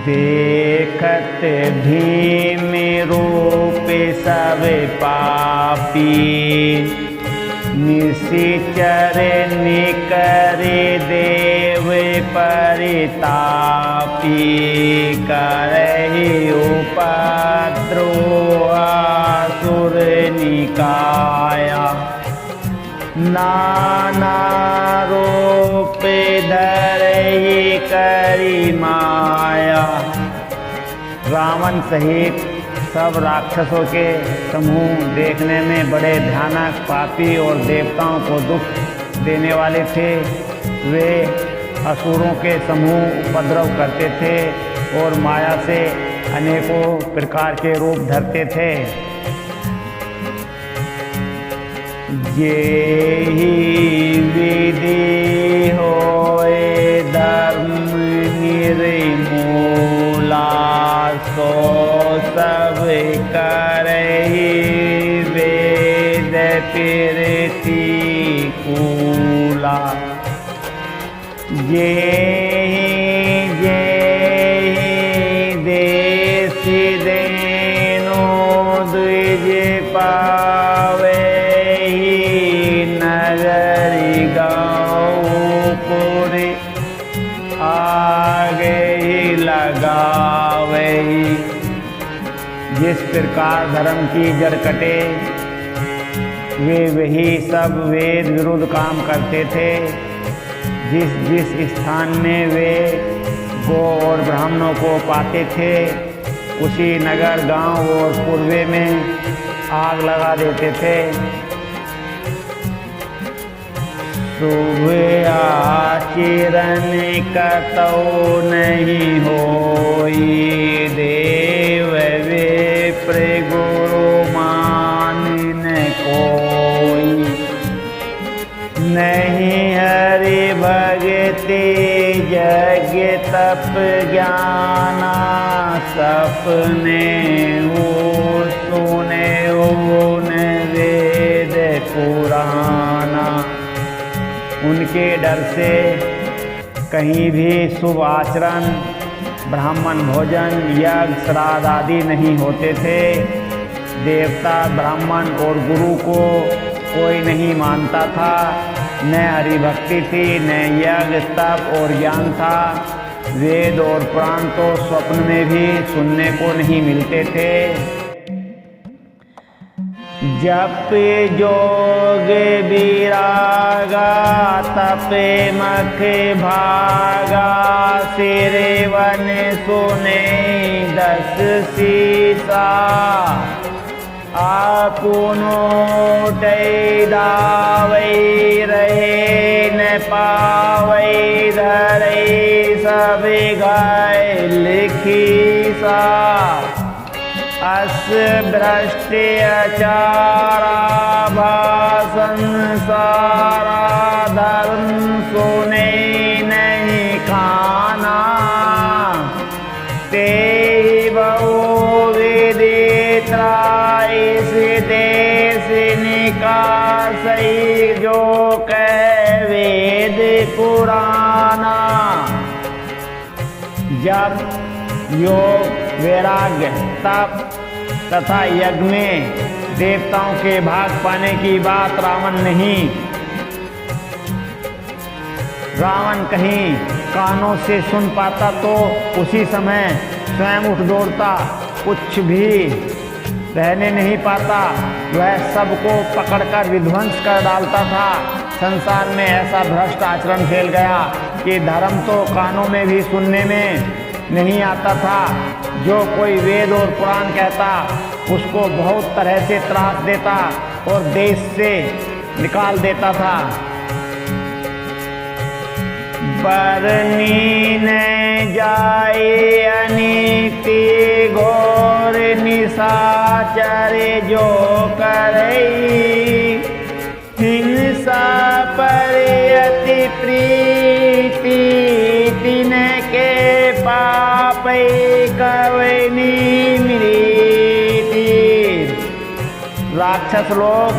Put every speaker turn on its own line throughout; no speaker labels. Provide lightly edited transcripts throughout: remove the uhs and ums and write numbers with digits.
देखत भीम रूप सब पापी, निशिचर निकरि देव परितापी, करहि उपद्रव असुर निकाया, नाना रूप धरहि करि माया। रावण सहित सब राक्षसों के समूह देखने में बड़े भयानक, पापी और देवताओं को दुख देने वाले थे। वे असुरों के समूह उपद्रव करते थे और माया से अनेकों प्रकार के रूप धरते थे। जेहि विधि होए धर्म निर्मूला, सो सब करहि वेद कीर्ति कूला। जेहि जेहि देश देनु द्विज पावे, नगरी गाँव पुरी आगे ही लगावे। जिस प्रकार धर्म की जड़ कटे, वे वही सब वेद विरुद्ध काम करते थे। जिस जिस स्थान में वे गो और ब्राह्मणों को पाते थे, उसी नगर गांव और पूर्वे में आग लगा देते थे। शुभ आचरण कतौ नहीं होई, देव विप्र गुरु मानिन कोई। नहीं हरि भगति जग तप ज्ञाना, सपने सुने उन वेद पुराना। उनके डर से कहीं भी शुभ आचरण, ब्राह्मण भोजन, यज्ञ, श्राद्ध आदि नहीं होते थे। देवता, ब्राह्मण और गुरु को कोई नहीं मानता था। न हरिभक्ति थी, न यज्ञ, तप और ज्ञान था। वेद और पुराण तो स्वप्न में भी सुनने को नहीं मिलते थे। जप जोग विरागा, तपे मख भागा, सिरवन सुने 10 सीसा। आपुनो दावै रहे न पावै, धरे सब गाय लिखी सा। अस भ्रष्ट आचारा भाषण सारा, धर्म सुने नहीं खाना। ते बहु विदित्रा इस देश निकासई, जो कह वेद पुराना। जब योग, वैराग्य, तप तथा यज्ञ में देवताओं के भाग पाने की बात रावण नहीं। रावण कहीं कानों से सुन पाता तो उसी समय स्वयं उठ दौड़ता, कुछ भी रहने नहीं पाता। वह सबको पकड़कर विध्वंस कर डालता था। संसार में ऐसा भ्रष्ट आचरण फैल गया कि धर्म तो कानों में भी सुनने में नहीं आता था। जो कोई वेद और पुराण कहता, उसको बहुत तरह से त्रास देता और देश से निकाल देता था। बरनी न जाए अनीति घोर निशाचर, जो करई हिंसा पर अति प्रीति। तिनके पाप कवनी मृति। राक्षस लोग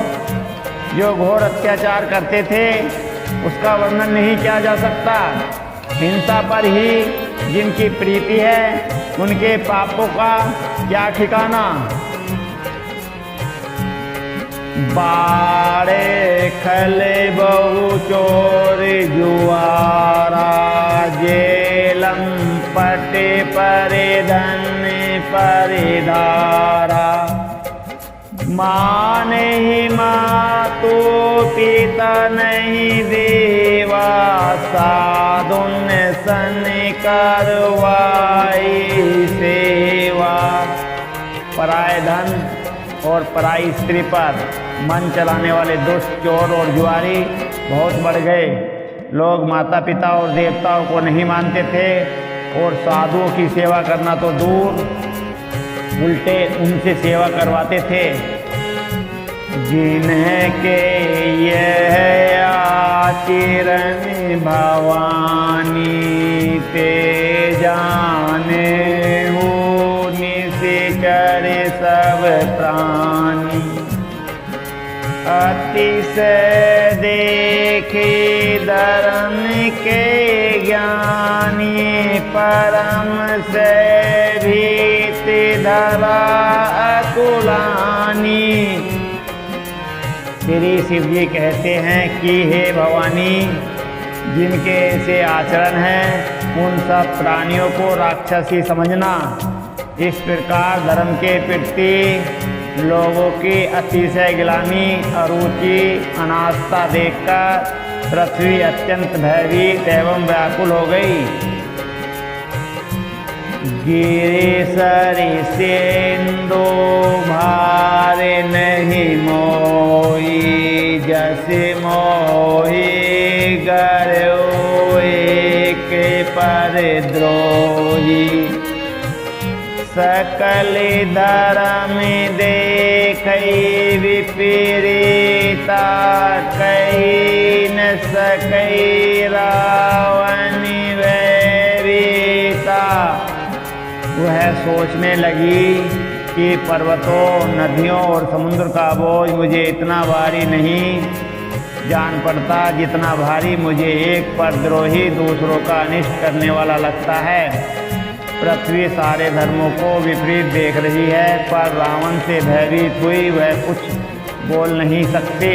जो घोर अत्याचार करते थे, उसका वर्णन नहीं किया जा सकता। हिंसा पर ही जिनकी प्रीति है उनके पापों का क्या ठिकाना। बाड़े खले बहु चोर जुआरा, जेलम पटे परे धन परिधारा। माँ नहीं मातु पिता नहीं देवा, साधुन सन करवाई सेवा। पराय धन और पराई स्त्री पर मन चलाने वाले दुष्ट चोर और जुआरी बहुत बढ़ गए। लोग माता पिता और देवताओं को नहीं मानते थे और साधुओं की सेवा करना तो दूर, उल्टे उनसे सेवा करवाते थे। जिन्हें के यह आचरण भवानी, ते जाने हो निश्चर सब प्राणी। अतिशय देखे धर्म के ज्ञानी, परम से भीति धरा अकुलानी। श्री शिव जी कहते हैं कि हे भवानी, जिनके ऐसे आचरण हैं उन सब प्राणियों को राक्षसी समझना। इस प्रकार धर्म के प्रति लोगों की अतिशय गिलानी, अरुचि, अनास्था देखकर पृथ्वी अत्यंत भयभीत एवं व्याकुल हो गई। गिरे सरि सेंदो भारे नहीं मोही, जस मोही गरो एक पर द्रोही। सकल धर्म देखई विपरीता, कही न सकई रावण वैरीता। वह सोचने लगी कि पर्वतों, नदियों और समुद्र का बोझ मुझे इतना भारी नहीं जान पड़ता जितना भारी मुझे एक परद्रोही दूसरों का अनिष्ट करने वाला लगता है। पृथ्वी सारे धर्मों को विपरीत देख रही है, पर रावण से भयभीत हुई वह कुछ बोल नहीं सकती।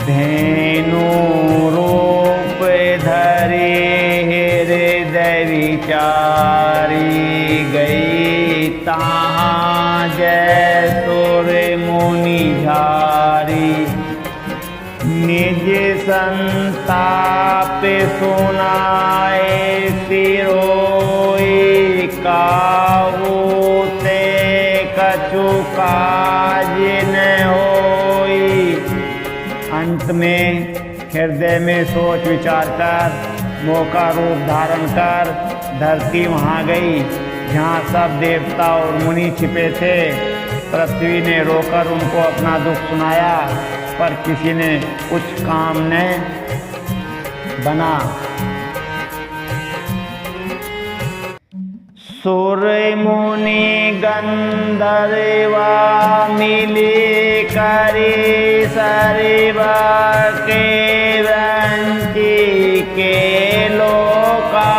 धेनु रूप धरे हृदय विचारी, गई ताहाँ जय सुर मुनि झारी। निज संताप सुनाए सिरोई, काहू ते कछु काज न होई। अंत में हृदय में सोच विचार कर मोह का रूप धारण कर धरती वहाँ गई जहाँ सब देवता और मुनि छिपे थे। पृथ्वी ने रोकर उनको अपना दुख सुनाया, पर किसी ने कुछ काम न बना। सुर मुनि गंधर्वा मिली करी सरिवा के वंची के लोका।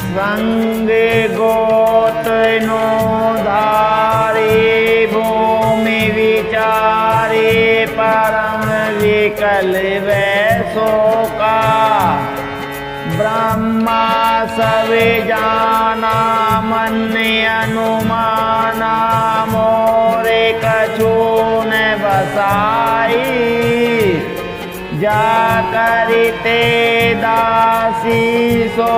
संग गोत नो धारी भूमि विचारी, परम विकल वैसो का। ब्रह्मा सब जाना मन अनुमाना, मोरे कछु न बसाई। जा करते दासी सो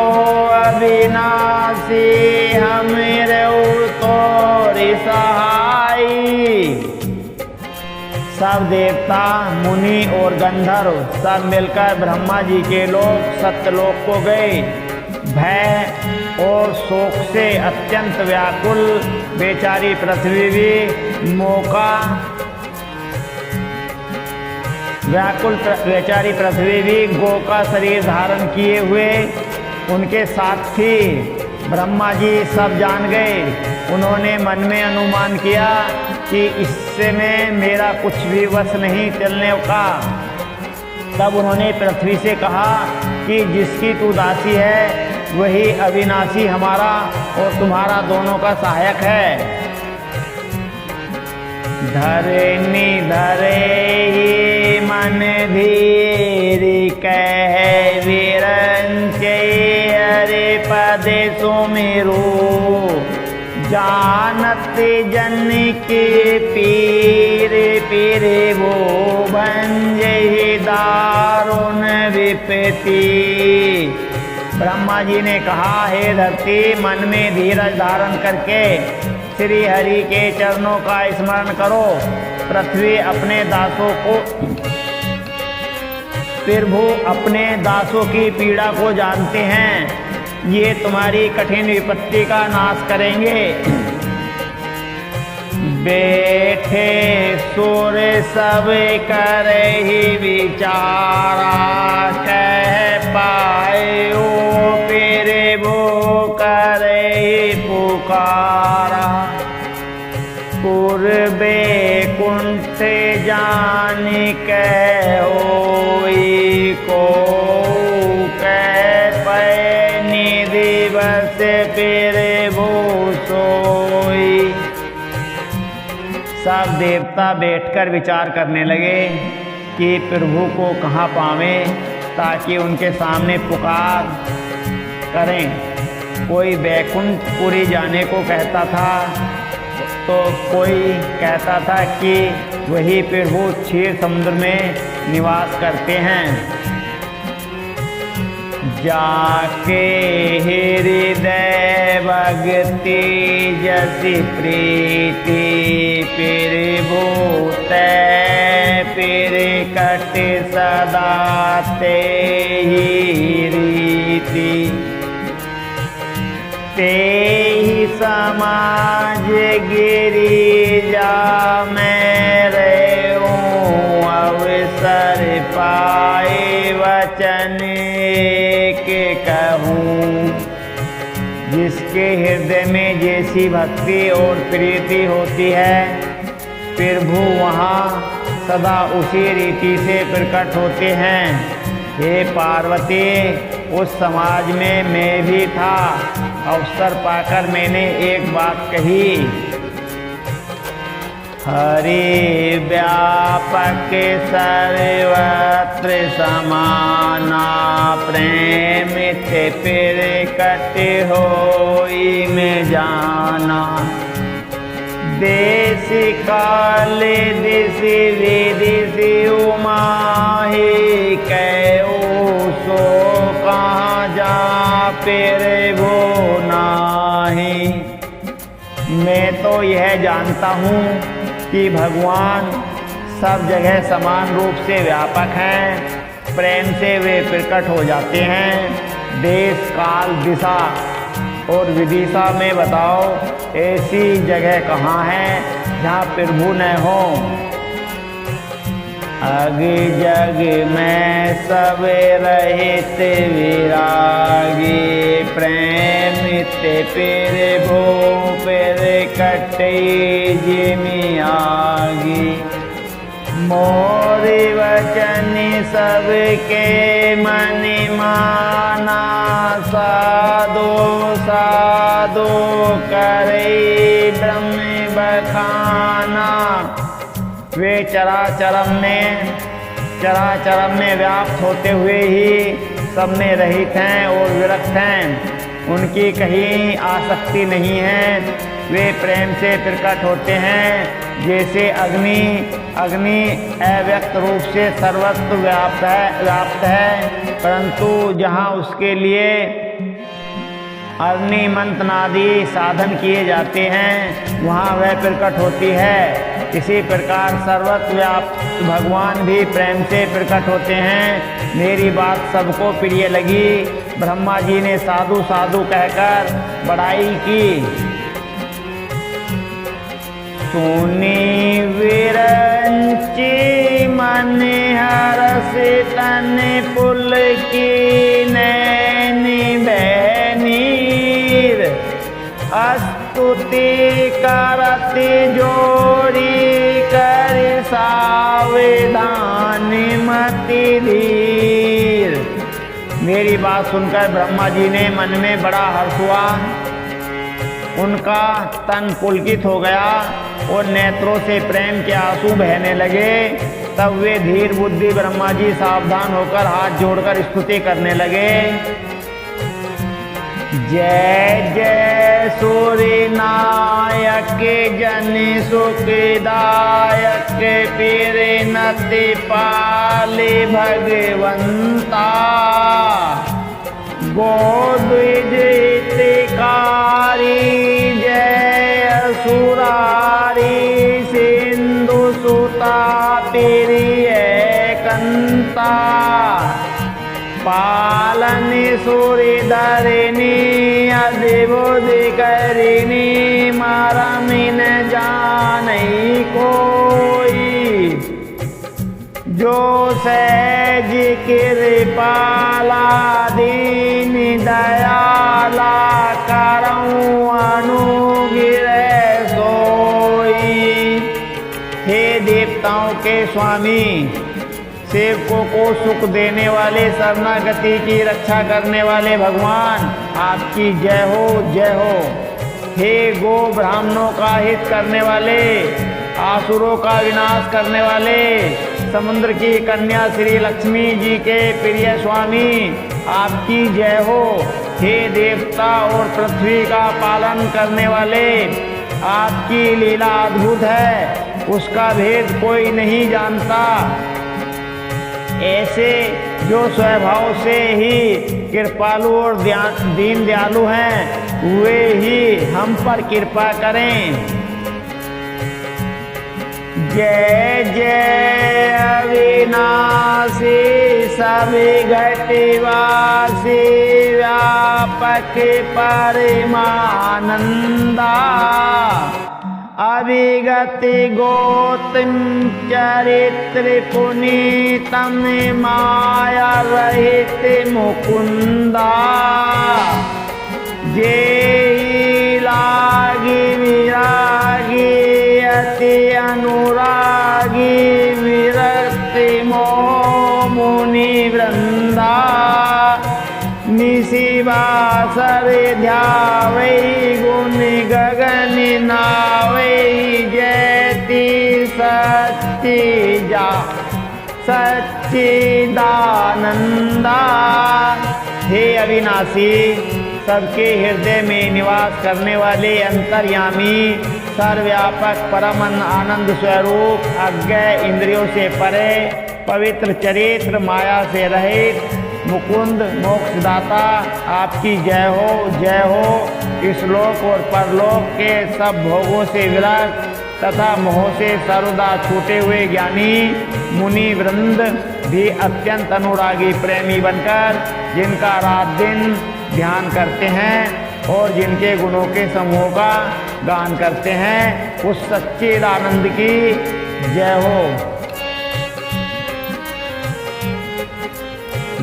अविनाशी, हमरे तोरि सहाई। सब देवता, मुनि और गंधर्व सब मिलकर ब्रह्मा जी के लोक सत्यलोक को गए। भय और शोक से अत्यंत व्याकुल बेचारी पृथ्वी भी मौका व्याकुल बेचारी पृथ्वी भी गो का शरीर धारण किए हुए उनके साथ थी। ब्रह्मा जी सब जान गए। उन्होंने मन में अनुमान किया कि इससे में मेरा कुछ भी वश नहीं चलने का। तब उन्होंने पृथ्वी से कहा कि जिसकी तू दासी है वही अविनाशी हमारा और तुम्हारा दोनों का सहायक है। धरनी धरे ही मन धीर कह विरंचे हरे पद सुमिरो जानत जन के पीर पीर वो भंजे दारुण विपत्ति। ब्रह्मा जी ने कहा, हे धरती, मन में धीरज धारण करके श्री हरि के चरणों का स्मरण करो। पृथ्वी अपने दासों को प्रभु अपने दासों की पीड़ा को जानते हैं, ये तुम्हारी कठिन विपत्ति का नाश करेंगे। बैठे सुर सब करे ही विचारा कह पाए ओ तेरे वो करे पुकारा। पूर्वे कुंठ जान के होई को कह पैनी दिवस पेरे वो सोई। सब देवता बैठकर विचार करने लगे कि प्रभु को कहाँ पावें ताकि उनके सामने पुकार करें। कोई बैकुंठपुरी जाने को कहता था तो कोई कहता था कि वही प्रभु क्षीर समुद्र में निवास करते हैं। जाके हृदय भक्ति जसी प्रीति प्रभु फिर कट सदा ते ही रीति। ते ही समाज गिरिजा में रहूं अवसर पाए वचन के कहूँ। जिसके हृदय में जैसी भक्ति और प्रीति होती है प्रभु वहाँ सदा उसी रीति से प्रकट होते हैं। हे पार्वती, उस समाज में मैं भी था। अवसर पाकर मैंने एक बात कही। हरि व्यापक सर्वत्र समाना प्रेम ते प्रकट होई में जाना। देश काल दिश विदिश उमाहि कैओ सो कहाँ जा प्रभु नाही। मैं तो यह जानता हूँ कि भगवान सब जगह समान रूप से व्यापक हैं। प्रेम से वे प्रकट हो जाते हैं। देश काल दिशा और विदिशा में बताओ ऐसी जगह कहाँ है जहाँ प्रभु न हो। अग जग में सब रहित विरागी प्रेम ते प्रभु प्रकटे जिमि आगी। मोरि वचन सबके मन माना साधो साधो करे ब्रह्म बखाना। वे चराचरम में व्याप्त होते हुए ही सब में रहित हैं और विरक्त हैं। उनकी कहीं आसक्ति नहीं है। वे प्रेम से प्रकट होते हैं। जैसे अग्नि अव्यक्त रूप से सर्वत्र व्याप्त है परंतु जहाँ उसके लिए अग्नि मंत्रनादि साधन किए जाते हैं वहाँ वह प्रकट होती है। इसी प्रकार सर्वत्र व्याप्त भगवान भी प्रेम से प्रकट होते हैं। मेरी बात सबको प्रिय लगी। ब्रह्मा जी ने साधु साधु कहकर बड़ाई की। सुनी विरंची मन हरस तन पुल की नैनी बहनीर। स्तुति करती जोड़ी कर सावधान मत अति धीर। मेरी बात सुनकर ब्रह्मा जी ने मन में बड़ा हर्ष हुआ, उनका तन पुलकित हो गया और नेत्रों से प्रेम के आंसू बहने लगे। तब वे धीर बुद्धि ब्रह्मा जी सावधान होकर हाथ जोड़कर स्तुति करने लगे। जय जय सूर्य नायक जन सुखदायक पीर नति पाले भगवंता। गोद्विज हितकारी जय असुरारी सिंधु सुता प्रिय कंता। पालन सूर्य धरिणी अधिबुध करिणी मरमिन जानई कोई। जो सहज कृपाला दीन दयाला करऊं अनुग्रह सोई। हे देवताओं के स्वामी, सेवकों को सुख देने वाले, शरणागति की रक्षा करने वाले भगवान, आपकी जय हो जय हो। हे गो ब्राह्मणों का हित करने वाले, आसुरों का विनाश करने वाले, समुद्र की कन्या श्री लक्ष्मी जी के प्रिय स्वामी, आपकी जय हो। हे देवता और पृथ्वी का पालन करने वाले, आपकी लीला अद्भुत है, उसका भेद कोई नहीं जानता। ऐसे जो स्वभाव से ही कृपालु और दीन दयालु हैं, वे ही हम पर कृपा करें। जय जय अविनाशी सभी घटवासी व्यापक परमानंदा। अभिगति गोतम चरित्र पुनीतम माया रहित मुकुंदा। जेहि लागी विरागी अति अनुरागी विरक्ति मोह मुनि वृंदा। निशिवासर ध्यावै गुण गगन नावै जयति सच्चिदानंदा। हे अविनाशी, सबके हृदय में निवास करने वाले अंतर्यामी, सर्वव्यापक परम आनंद स्वरूप, अज्ञेय इंद्रियों से परे, पवित्र चरित्र, माया से रहित, मुकुंद मोक्षदाता, आपकी जय हो जय हो। इस लोक और परलोक के सब भोगों से विरक्त तथा मोह से सर्वदा छूटे हुए ज्ञानी मुनि वृंद भी अत्यंत अनुरागी प्रेमी बनकर जिनका रात दिन ध्यान करते हैं और जिनके गुणों के समूह का गान करते हैं, उस सच्चिदानंद की जय हो।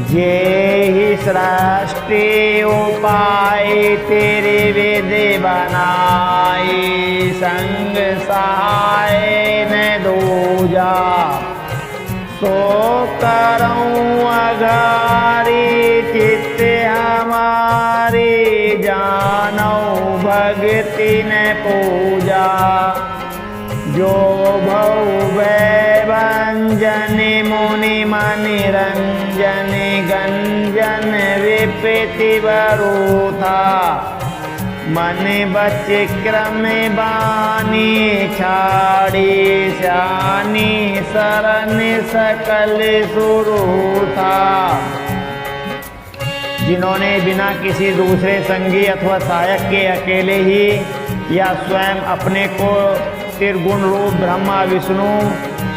जेहि सृष्टि उपाय तेरे वेद बनाए, संग सहाय न दूजा। सो करऊं अघारी चित्त हमारी, जानौ भक्ति न पूजा। जो भव भंजन मुनि मनि रंजन, गंजन विपति बरूथा। मन बच क्रम बानी छाड़ी, श्यानी शरण सकल सुरूथा। जिन्होंने बिना किसी दूसरे संगी अथवा सहायक के अकेले ही या स्वयं अपने को त्रिगुण रूप ब्रह्मा विष्णु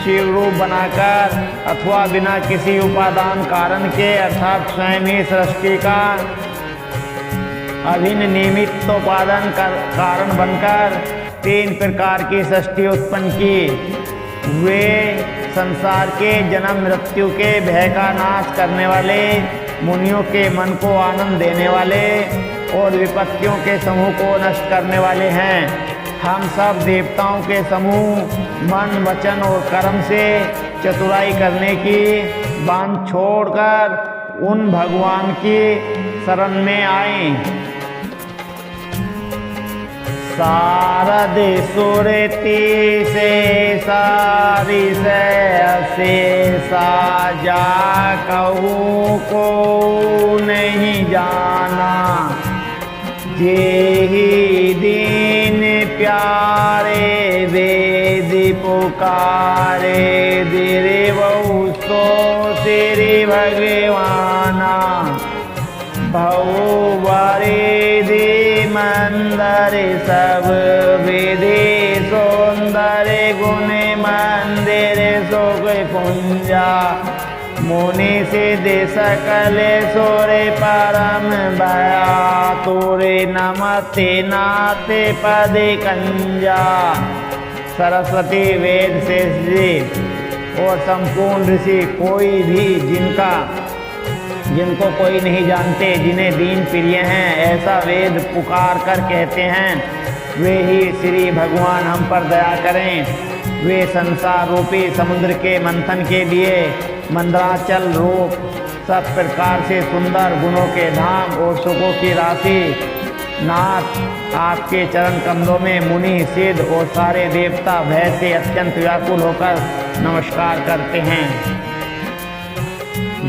शिव रूप बनाकर अथवा बिना किसी उपादान कारण के अर्थात स्वयं ही सृष्टि का अभिन्न निमित्त उपादान कारण बनकर तीन प्रकार की सृष्टि उत्पन्न की। वे संसार के जन्म मृत्यु के भय का नाश करने वाले, मुनियों के मन को आनंद देने वाले और विपत्तियों के समूह को नष्ट करने वाले हैं। हम सब देवताओं के समूह मन वचन और कर्म से चतुराई करने की बांध छोड़कर उन भगवान की शरण में आए। शारद सुरती से सारी से साजा कहूँ को नहीं जाना, जेहि दीन प्यारे वेद पुकारे, धीरे बहु सो श्री भगवाना, भऊ बरिधि मंदर सब विधि सुंदर, गुण मंदिर सुख कुंजा, मुनि सिद्धि सकल सुर परम भया, तुरे नमस्ते नाते पद कंजा। सरस्वती वेद शेष जी और संपूर्ण ऋषि कोई भी जिनको कोई नहीं जानते, जिन्हें दीन प्रिय हैं, ऐसा वेद पुकार कर कहते हैं, वे ही श्री भगवान हम पर दया करें। वे संसार रूपी समुद्र के मंथन के लिए मंदराचल रूप सब प्रकार से सुंदर गुणों के धाम और सुखों की राशि नाथ, आपके चरण कमलों में मुनि सिद्ध और सारे देवता भय से अत्यंत व्याकुल होकर नमस्कार करते हैं।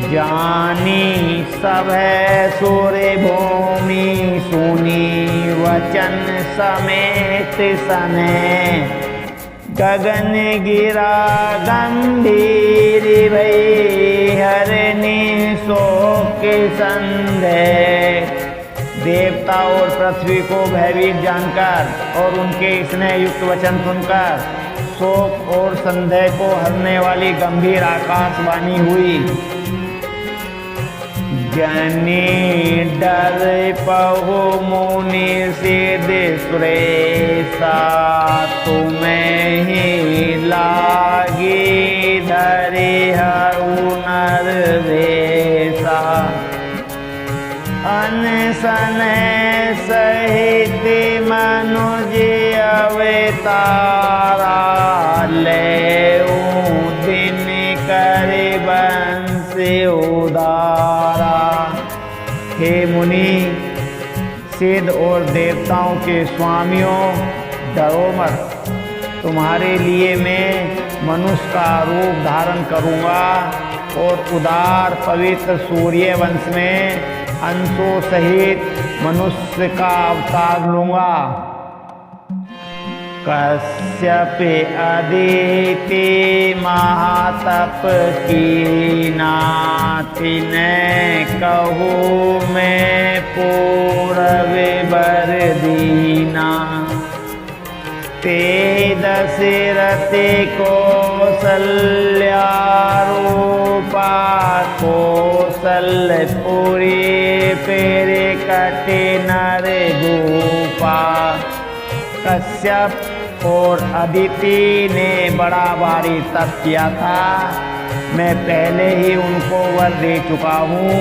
जानी सब है सूर्य भूमि, सुनी वचन समेत सने, गगन गिरा गंभीर भई, हरनि शोक संदेह। देवता और पृथ्वी को भयभीत जानकर और उनके स्नेह युक्त वचन सुनकर शोक और संदेह को हरने वाली गंभीर आकाशवाणी हुई। जनी डर पहु मुनि सिद्ध सुरेशा, तुम्हें ही लागी धरे हरु नरवेशा, अनशन सहित मनुज अवतारा, लेऊ दिन कर वंश उदारा। हे मुनि सिद्ध और देवताओं के स्वामियों, डरो मत, तुम्हारे लिए मैं मनुष्य का रूप धारण करूँगा और उदार पवित्र सूर्य वंश में अंशों सहित मनुष्य का अवतार लूँगा। कश्यप अदिति महातप कीना, तिन्हें कहूँ मैं पूरब बर दीना, ते दशरथ कौसल्या रूपा, कौशलपुरी पेर कटे नर गोपा। कश्यप और अदिति ने बड़ा भारी तप किया था, मैं पहले ही उनको वर दे चुका हूँ।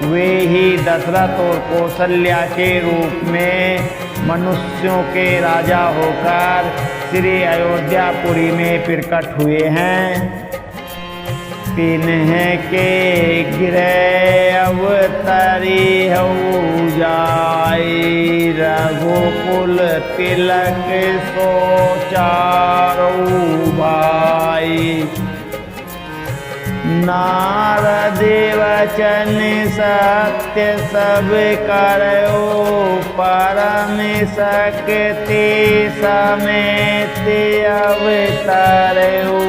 वे ही दशरथ और कौशल्या के रूप में मनुष्यों के राजा होकर श्री अयोध्यापुरी में प्रकट हुए हैं। तिन्हें के गृह अवतरी हो जाई, रघुकुल तिलक सो चारो भाई। नारद वचन सत्य सब करो, परम शक्ति समेत अवतरो।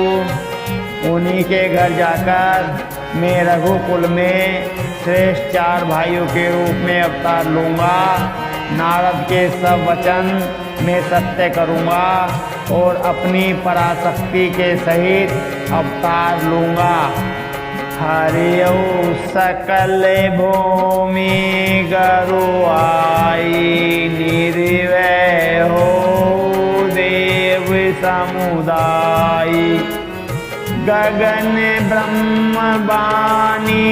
उन्हीं के घर जाकर मैं रघुकुल में श्रेष्ठ 4 भाइयों के रूप में अवतार लूँगा। नारद के सब वचन मैं सत्य करूँगा और अपनी पराशक्ति के सहित अवतार लूँगा। हरियौ सकल भूमि गरुआई, निर्वय हो देव समुदाय। गगन ब्रह्म बानी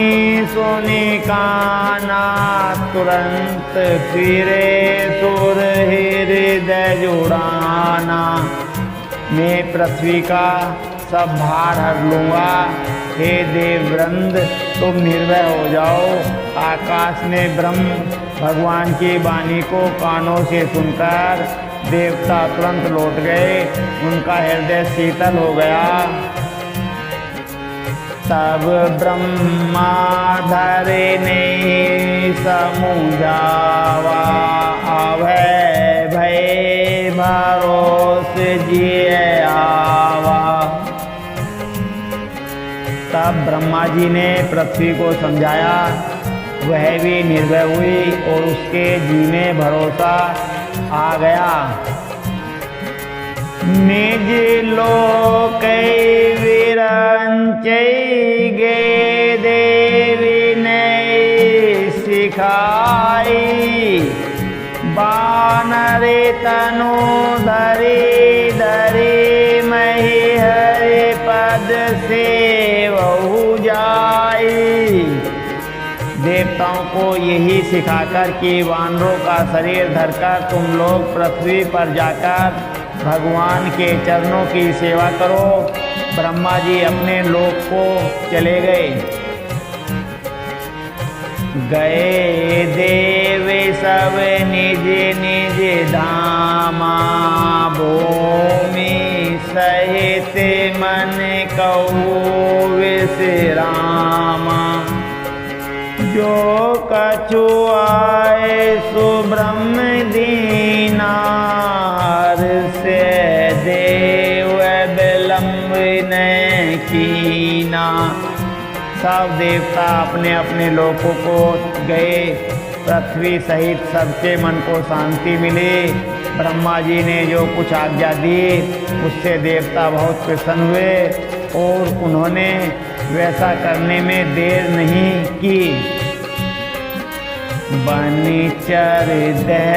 सुनि काना, तुरंत फिरे सुर हृदय जुड़ाना। मैं पृथ्वी का सब भार हर लूँगा। हे देववृंद, तुम निर्भय हो जाओ। आकाश ने ब्रह्म भगवान की वाणी को कानों से सुनकर देवता तुरंत लौट गए, उनका हृदय शीतल हो गया। तब ब्रह्मा धरने समुझावा, अभय भय भरोस जिय आवा। तब ब्रह्मा जी ने पृथ्वी को समझाया, वह भी निर्भय हुई और उसके जी में भरोसा आ गया। निज लोक विरंचै गे देवी ने सिखाई, बानरे तनु धरी धरी मही हरि पद से बहु जाई। देवताओं को यही सिखाकर कि वानरों का शरीर धरकर तुम लोग पृथ्वी पर जाकर भगवान के चरणों की सेवा करो, ब्रह्मा जी अपने लोक को चले गए। गए देव सब निज निज धामा, भूमि सहित मन कहु विश्रामा। जो कछु आए सुब्रह्म दीना, से देव विलंब न कीना। सब देवता अपने अपने लोकों को गए। पृथ्वी सहित सबके मन को शांति मिली। ब्रह्मा जी ने जो कुछ आज्ञा दी उससे देवता बहुत प्रसन्न हुए और उन्होंने वैसा करने में देर नहीं की। बनिचर दह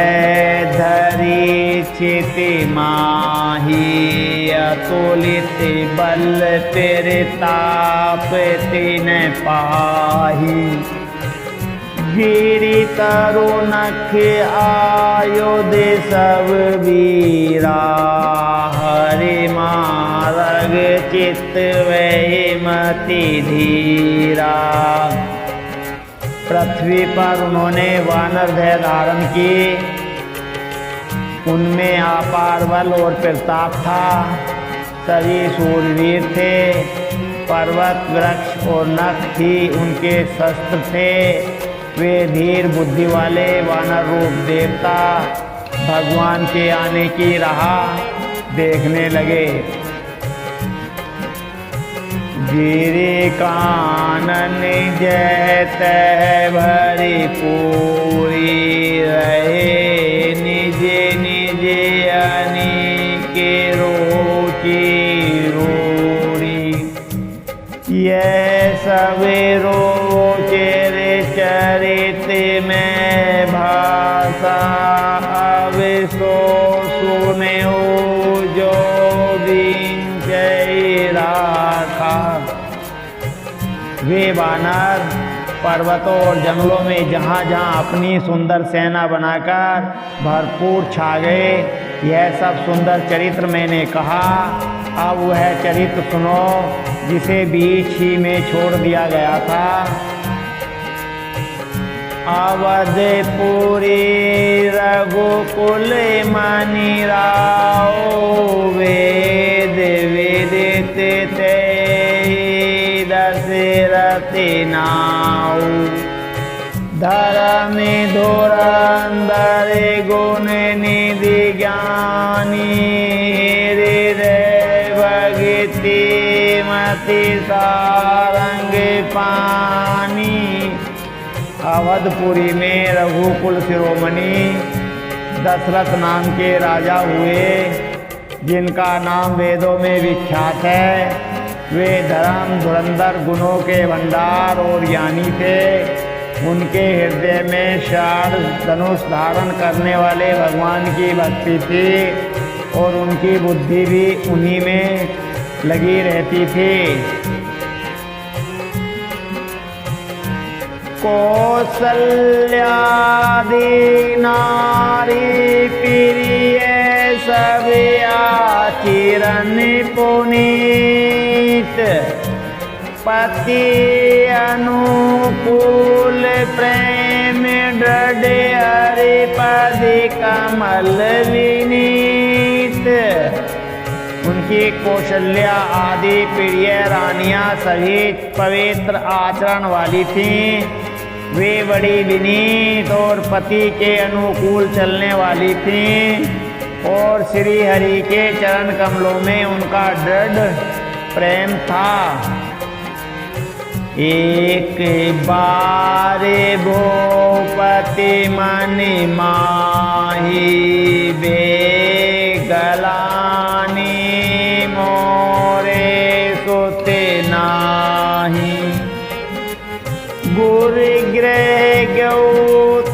धरी चिति माही, अतुलित बल तेरे ताप तिन पाही। गिरि तरु नख आयुध सब वीरा, हरि मारग चित्त वही मति धीरा। पृथ्वी पर उन्होंने वानर देह धारण की। उनमें अपार बल और प्रताप था। सभी शूरवीर थे। पर्वत वृक्ष और नख थी उनके शस्त्र थे। वे धीर बुद्धि वाले वानर रूप देवता भगवान के आने की राह देखने लगे। गिरि कानन जय तह भरी पूरी, रहे निज निज अनेके रोची रोरी। यह सवेरो चेरे चरित में भाषा, अब सो सुने जो बिंचै राखा। वे वानर पर्वतों और जंगलों में जहाँ जहाँ अपनी सुंदर सेना बनाकर भरपूर छा गए। यह सब सुंदर चरित्र मैंने कहा। अब वह चरित्र सुनो जिसे बीच ही में छोड़ दिया गया था। अवधपुरी रघुकुल मनि राओ, वेद विदित ते दशरथि नाऊ। धर्म धुरंधर गुण निधि ज्ञानी, हृदय भगति मति सारंग पानी। अवधपुरी में रघुकुल शिरोमणि दशरथ नाम के राजा हुए, जिनका नाम वेदों में विख्यात है। वे धर्म धुरंधर गुणों के भंडार और ज्ञानी थे। उनके हृदय में षाढ़ धनुष धारण करने वाले भगवान की भक्ति थी और उनकी बुद्धि भी उन्हीं में लगी रहती थी। कौसल्यादि नारी प्रिय सब आचरण, अति अनुकूल प्रेम दृढ़ हरिपद कमल विनीत। उनकी कौशल्या आदि प्रिय रानियां सभी पवित्र आचरण वाली थीं। वे बड़ी विनीत और पति के अनुकूल चलने वाली थीं और श्री हरि के चरण कमलों में उनका दृढ़ प्रेम था। एक बार भूपति मन माही बेगलानी मोरे सुते नाही। गुर गृह गौ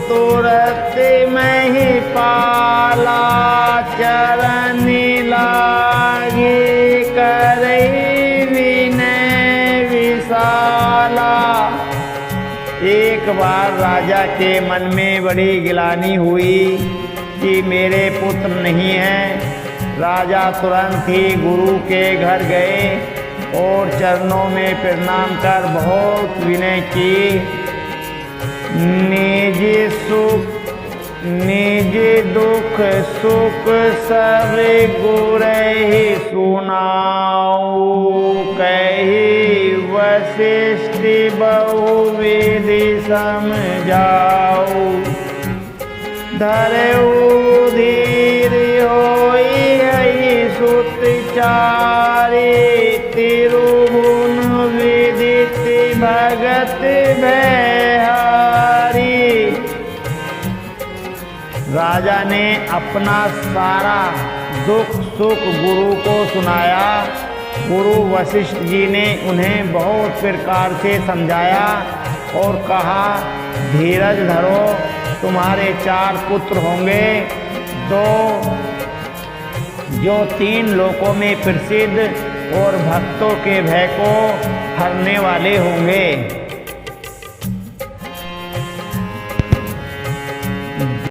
तुरत मही पाला चरण लागे करे विनय विशाला। एक बार राजा के मन में बड़ी गिलानी हुई कि मेरे पुत्र नहीं हैं। राजा तुरंत ही गुरु के घर गए और चरणों में प्रणाम कर बहुत विनय की। निज दुख सुख सब गुरहि सुनाऊ। कही वशिष्ठ बहुविधि समझाऊ। धरऊ धीर होई हई सुत चारे। तिरुभुवन विदित भगत भयहारी। राजा ने अपना सारा दुख सुख गुरु को सुनाया। गुरु वशिष्ठ जी ने उन्हें बहुत प्रकार से समझाया और कहा, धीरज धरो, तुम्हारे 4 पुत्र होंगे, 2 जो 3 लोकों में प्रसिद्ध और भक्तों के भय को हरने वाले होंगे।